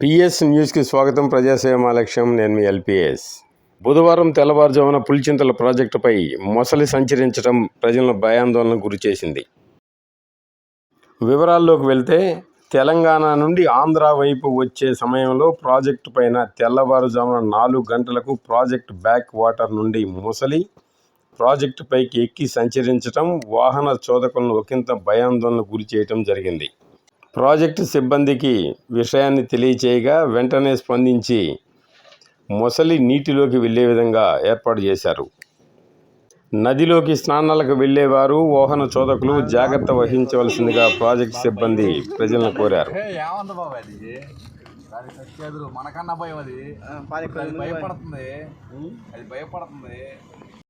PS న్యూస్కి స్వాగతం. ప్రజాసేవ మా లక్ష్యం. నేను మీ ఎల్పిఎస్. బుధవారం తెల్లవారుజామున పులిచింతల ప్రాజెక్టుపై మొసలి సంచరించడం ప్రజలను భయాందోళనకు గురిచేసింది. వివరాల్లోకి వెళ్తే, తెలంగాణ నుండి ఆంధ్ర వైపు వచ్చే సమయంలో ప్రాజెక్టు పైన తెల్లవారుజామున 4 గంటలకు ప్రాజెక్టు బ్యాక్ వాటర్ నుండి మొసలి ప్రాజెక్టు పైకి ఎక్కి సంచరించడం వాహన చోదకులను ఒకంత భయాందోళనకు గురి చేయడం జరిగింది. ప్రాజెక్టు సిబ్బందికి విషయాన్ని తెలియచేయగా వెంటనే స్పందించి మొసలి నీటిలోకి వెళ్లే విధంగా ఏర్పాటు చేశారు. నదిలోకి స్నానాలకు వెళ్లేవారు, వాహన చోదకులు జాగ్రత్త వహించవలసిందిగా ప్రాజెక్టు సిబ్బంది ప్రజలను కోరారు.